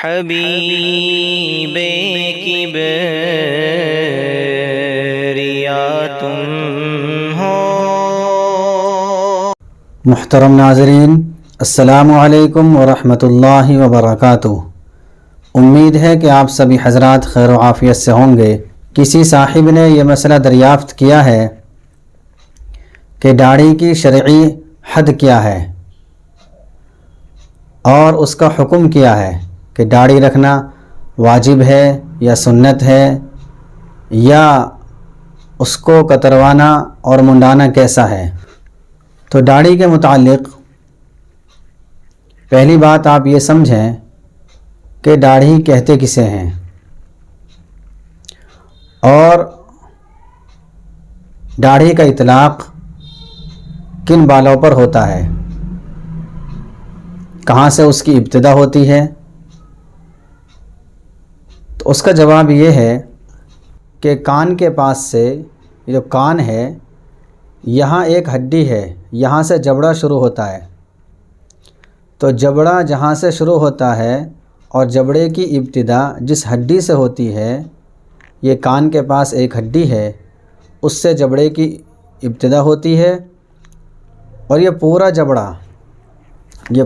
حبیب کبریا تم ہو۔ محترم ناظرین، السلام علیکم ورحمۃ اللہ وبرکاتہ۔ امید ہے کہ آپ سبھی حضرات خیر و عافیت سے ہوں گے۔ کسی صاحب نے یہ مسئلہ دریافت کیا ہے کہ داڑھی کی شرعی حد کیا ہے اور اس کا حکم کیا ہے کہ داڑھی رکھنا واجب ہے یا سنت ہے، یا اس کو کتروانا اور منڈانا کیسا ہے۔ تو داڑھی کے متعلق پہلی بات آپ یہ سمجھیں کہ داڑھی کہتے کسے ہیں اور داڑھی کا اطلاق کن بالوں پر ہوتا ہے، کہاں سے اس کی ابتدا ہوتی ہے۔ تو اس کا جواب یہ ہے کہ کان کے پاس سے جو کان ہے، یہاں ایک ہڈی ہے، یہاں سے جبڑا شروع ہوتا ہے۔ تو جبڑا جہاں سے شروع ہوتا ہے اور جبڑے کی ابتدا جس ہڈی سے ہوتی ہے، یہ کان کے پاس ایک ہڈی ہے، اس سے جبڑے کی ابتدا ہوتی ہے، اور یہ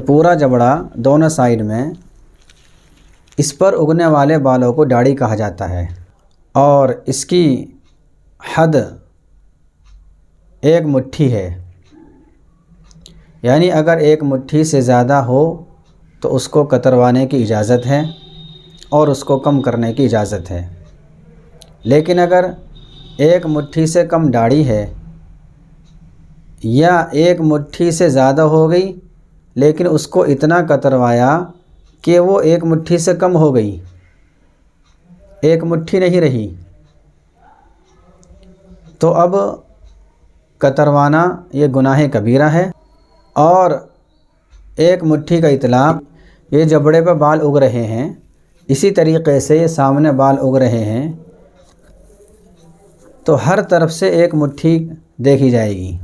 پورا جبڑا دونوں سائیڈ میں، اس پر اگنے والے بالوں کو داڑھی کہا جاتا ہے۔ اور اس کی حد ایک مٹھی ہے، یعنی اگر ایک مٹھی سے زیادہ ہو تو اس کو کتروانے کی اجازت ہے اور اس کو کم کرنے کی اجازت ہے۔ لیکن اگر ایک مٹھی سے کم داڑھی ہے یا ایک مٹھی سے زیادہ ہو گئی لیکن اس کو اتنا کتروایا کہ وہ ایک مٹھی سے کم ہو گئی، ایک مٹھی نہیں رہی، تو اب کتروانا یہ گناہ کبیرہ ہے۔ اور ایک مٹھی کا اطلاق، یہ جبڑے پہ بال اگ رہے ہیں، اسی طریقے سے یہ سامنے بال اگ رہے ہیں، تو ہر طرف سے ایک مٹھی دیکھی جائے گی۔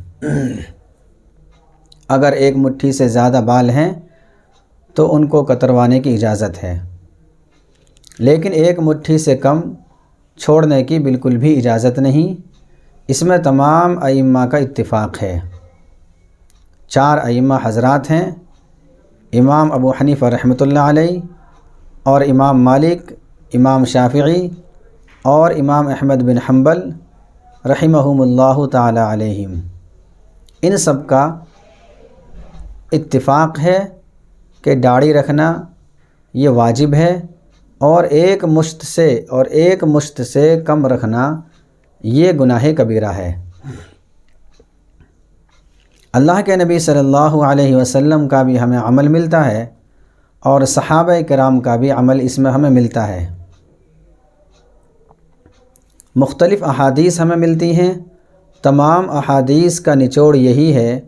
اگر ایک مٹھی سے زیادہ بال ہیں تو ان کو کتروانے کی اجازت ہے، لیکن ایک مٹھی سے کم چھوڑنے کی بالکل بھی اجازت نہیں۔ اس میں تمام ائمہ کا اتفاق ہے۔ 4 ائمہ حضرات ہیں، امام ابو حنیفہ رحمۃ اللہ علیہ، اور امام مالک، امام شافعی، اور امام احمد بن حنبل رحمہم اللہ تعالی علیہم۔ ان سب کا اتفاق ہے کہ داڑھی رکھنا یہ واجب ہے، اور ایک مشت سے کم رکھنا یہ گناہ کبیرہ ہے۔ اللہ کے نبی صلی اللہ علیہ وسلم کا بھی ہمیں عمل ملتا ہے، اور صحابہ کرام کا بھی عمل اس میں ہمیں ملتا ہے۔ مختلف احادیث ہمیں ملتی ہیں، تمام احادیث کا نچوڑ یہی ہے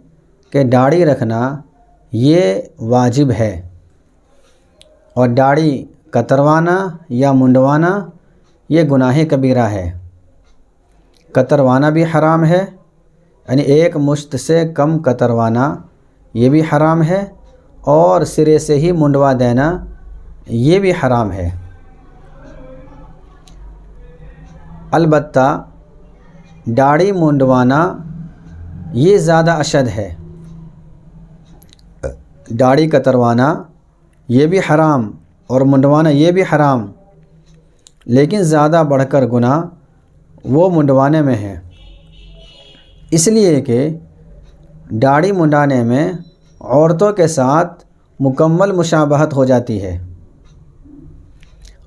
کہ داڑھی رکھنا یہ واجب ہے، اور داڑھی کتروانا یا منڈوانا یہ گناہ کبیرہ ہے۔ کتروانا بھی حرام ہے، یعنی ایک مشت سے کم کتروانا یہ بھی حرام ہے، اور سرے سے ہی منڈوا دینا یہ بھی حرام ہے۔ البتہ داڑھی منڈوانا یہ زیادہ اشد ہے، داڑھی کتروانا یہ بھی حرام اور منڈوانا یہ بھی حرام، لیکن زیادہ بڑھ کر گناہ وہ منڈوانے میں ہے، اس لیے کہ داڑھی منڈانے میں عورتوں کے ساتھ مکمل مشابہت ہو جاتی ہے،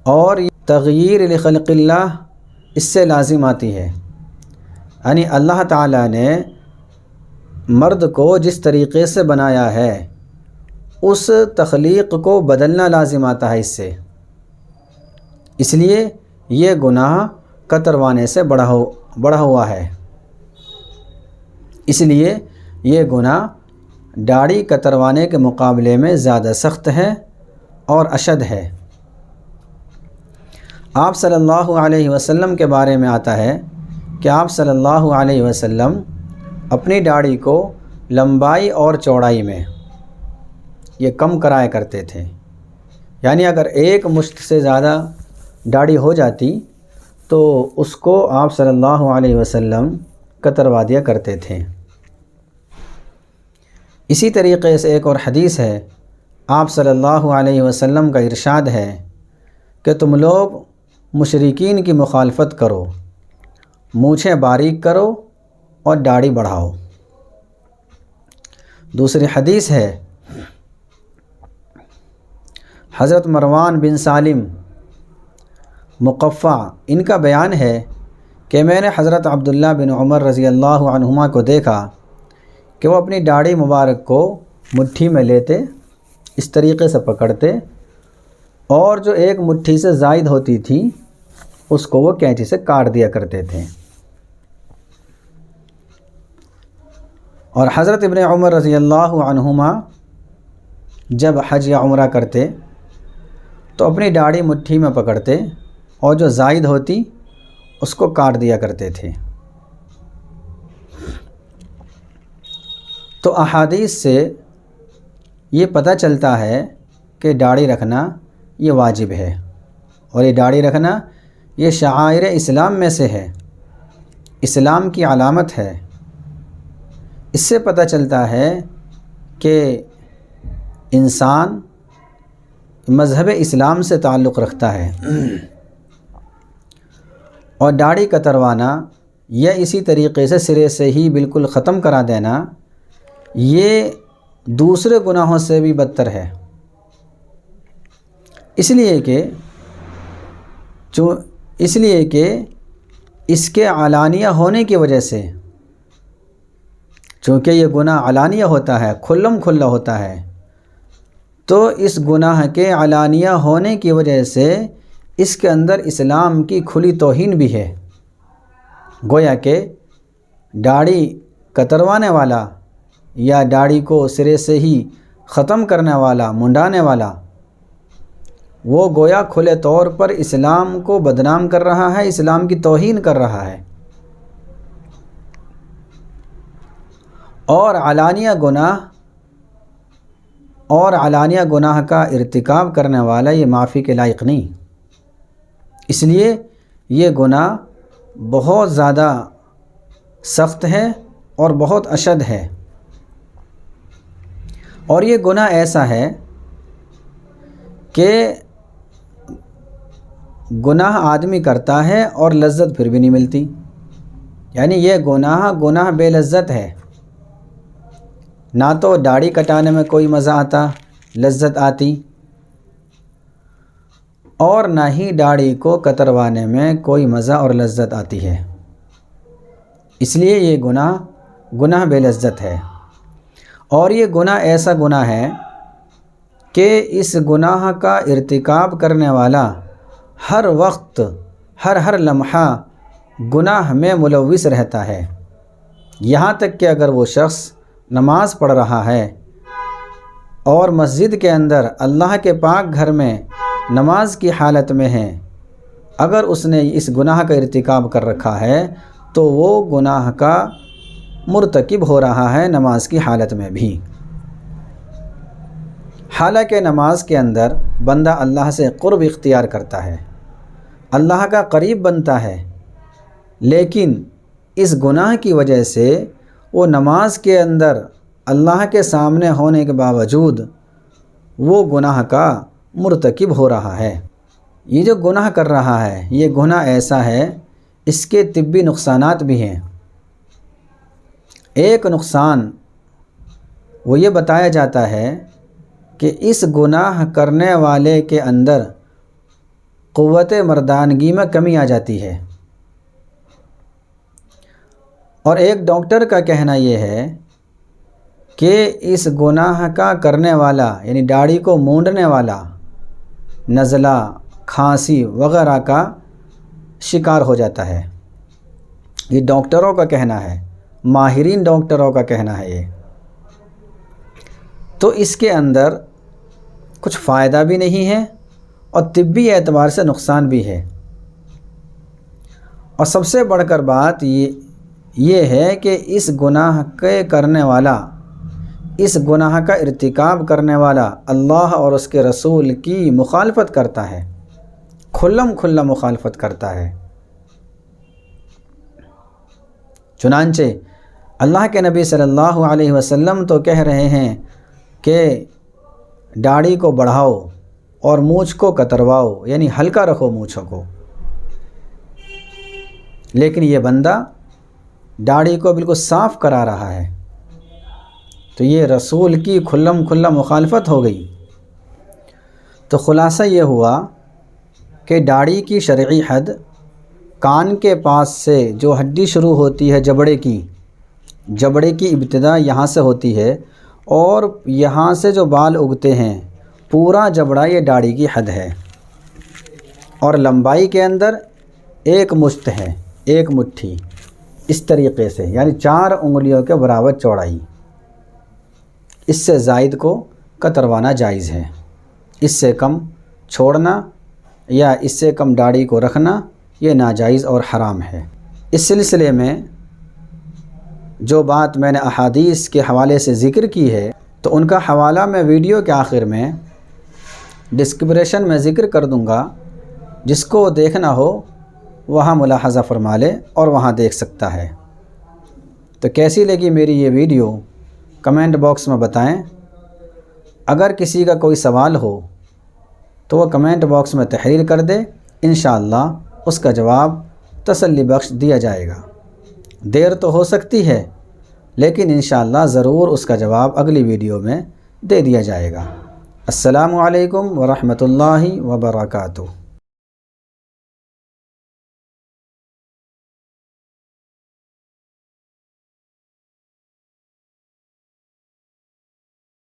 اور تغییر لخلق اللہ اس سے لازم آتی ہے۔ یعنی اللہ تعالیٰ نے مرد کو جس طریقے سے بنایا ہے اس تخلیق کو بدلنا لازم آتا ہے اس سے، اس لیے یہ گناہ کتروانے سے بڑھا ہوا ہے، اس لیے یہ گناہ داڑھی کتروانے کے مقابلے میں زیادہ سخت ہے اور اشد ہے۔ آپ صلی اللہ علیہ وسلم کے بارے میں آتا ہے کہ آپ صلی اللہ علیہ وسلم اپنی داڑھی کو لمبائی اور چوڑائی میں یہ کم کرایا کرتے تھے، یعنی اگر ایک مشت سے زیادہ داڑھی ہو جاتی تو اس کو آپ صلی اللہ علیہ وسلم کتروا دیا کرتے تھے۔ اسی طریقے سے ایک اور حدیث ہے، آپ صلی اللہ علیہ وسلم کا ارشاد ہے کہ تم لوگ مشرکین کی مخالفت کرو، مونچھیں باریک کرو اور داڑھی بڑھاؤ۔ دوسری حدیث ہے، حضرت مروان بن سالم مقفع ان کا بیان ہے کہ میں نے حضرت عبداللہ بن عمر رضی اللہ عنہما کو دیکھا کہ وہ اپنی داڑھی مبارک کو مٹھی میں لیتے، اس طریقے سے پکڑتے، اور جو ایک مٹھی سے زائد ہوتی تھی اس کو وہ کینچی سے کاٹ دیا کرتے تھے۔ اور حضرت ابن عمر رضی اللہ عنہما جب حج یا عمرہ کرتے تو اپنی داڑھی مٹھی میں پکڑتے اور جو زائد ہوتی اس کو کاٹ دیا کرتے تھے۔ تو احادیث سے یہ پتہ چلتا ہے کہ داڑھی رکھنا یہ واجب ہے، اور یہ داڑھی رکھنا یہ شعائر اسلام میں سے ہے، اسلام کی علامت ہے۔ اس سے پتہ چلتا ہے کہ انسان مذہب اسلام سے تعلق رکھتا ہے، اور داڑھی کتروانا یا اسی طریقے سے سرے سے ہی بالکل ختم کرا دینا یہ دوسرے گناہوں سے بھی بدتر ہے، اس لیے کہ اس کے علانیہ ہونے کی وجہ سے، چونکہ یہ گناہ علانیہ ہوتا ہے، کھلم کھلا ہوتا ہے، تو اس گناہ کے علانیہ ہونے کی وجہ سے اس کے اندر اسلام کی کھلی توہین بھی ہے۔ گویا کہ داڑھی کتروانے والا یا داڑھی کو سرے سے ہی ختم کرنے والا، منڈانے والا، وہ گویا کھلے طور پر اسلام کو بدنام کر رہا ہے، اسلام کی توہین کر رہا ہے۔ اور علانیہ گناہ کا ارتکاب کرنے والا یہ معافی کے لائق نہیں، اس لیے یہ گناہ بہت زیادہ سخت ہے اور بہت اشد ہے۔ اور یہ گناہ ایسا ہے کہ گناہ آدمی کرتا ہے اور لذت پھر بھی نہیں ملتی، یعنی یہ گناہ بے لذت ہے، نہ تو داڑھی کٹانے میں کوئی مزہ آتا، لذت آتی، اور نہ ہی داڑھی کو کتروانے میں کوئی مزہ اور لذت آتی ہے۔ اس لیے یہ گناہ بے لذت ہے، اور یہ گناہ ایسا گناہ ہے کہ اس گناہ کا ارتکاب کرنے والا ہر وقت ہر لمحہ گناہ میں ملوث رہتا ہے، یہاں تک کہ اگر وہ شخص نماز پڑھ رہا ہے اور مسجد کے اندر اللہ کے پاک گھر میں نماز کی حالت میں ہے، اگر اس نے اس گناہ کا ارتکاب کر رکھا ہے تو وہ گناہ کا مرتکب ہو رہا ہے نماز کی حالت میں بھی۔ حالانکہ نماز کے اندر بندہ اللہ سے قرب اختیار کرتا ہے، اللہ کا قریب بنتا ہے، لیکن اس گناہ کی وجہ سے وہ نماز کے اندر اللہ کے سامنے ہونے کے باوجود وہ گناہ کا مرتکب ہو رہا ہے۔ یہ جو گناہ کر رہا ہے یہ گناہ ایسا ہے، اس کے طبی نقصانات بھی ہیں۔ ایک نقصان وہ یہ بتایا جاتا ہے کہ اس گناہ کرنے والے کے اندر قوت مردانگی میں کمی آ جاتی ہے، اور ایک ڈاکٹر کا کہنا یہ ہے کہ اس گناہ کا کرنے والا یعنی داڑھی کو مونڈنے والا نزلہ، کھانسی وغیرہ کا شکار ہو جاتا ہے۔ یہ ڈاکٹروں کا کہنا ہے، ماہرین ڈاکٹروں کا کہنا ہے یہ۔ تو اس کے اندر کچھ فائدہ بھی نہیں ہے اور طبی اعتبار سے نقصان بھی ہے، اور سب سے بڑھ کر بات یہ ہے کہ اس گناہ کے کرنے والا اس گناہ کا ارتکاب کرنے والا اللہ اور اس کے رسول کی مخالفت کرتا ہے، کھلم کھلا مخالفت کرتا ہے۔ چنانچہ اللہ کے نبی صلی اللہ علیہ وسلم تو کہہ رہے ہیں کہ داڑھی کو بڑھاؤ اور مونچھ کو کترواؤ، یعنی ہلکا رکھو مونچھوں کو، لیکن یہ بندہ داڑھی کو بالکل صاف کرا رہا ہے، تو یہ رسول کی کھلم کھلا مخالفت ہو گئی۔ تو خلاصہ یہ ہوا کہ داڑھی کی شرعی حد کان کے پاس سے جو ہڈی شروع ہوتی ہے جبڑے کی ابتدا یہاں سے ہوتی ہے، اور یہاں سے جو بال اگتے ہیں پورا جبڑا یہ داڑھی کی حد ہے، اور لمبائی کے اندر ایک مشت ہے، ایک مٹھی، اس طریقے سے، یعنی 4 انگلیوں کے برابر چوڑائی۔ اس سے زائد کو کتروانا جائز ہے، اس سے کم چھوڑنا یا اس سے کم داڑھی کو رکھنا یہ ناجائز اور حرام ہے۔ اس سلسلے میں جو بات میں نے احادیث کے حوالے سے ذکر کی ہے، تو ان کا حوالہ میں ویڈیو کے آخر میں ڈسکرپشن میں ذکر کر دوں گا، جس کو دیکھنا ہو وہاں ملاحظہ فرما لے اور وہاں دیکھ سکتا ہے۔ تو کیسی لگی میری یہ ویڈیو کمنٹ باکس میں بتائیں۔ اگر کسی کا کوئی سوال ہو تو وہ کمنٹ باکس میں تحریر کر دے، انشاءاللہ اس کا جواب تسلی بخش دیا جائے گا۔ دیر تو ہو سکتی ہے، لیکن انشاءاللہ ضرور اس کا جواب اگلی ویڈیو میں دے دیا جائے گا۔ السلام علیکم ورحمۃ اللہ وبرکاتہ۔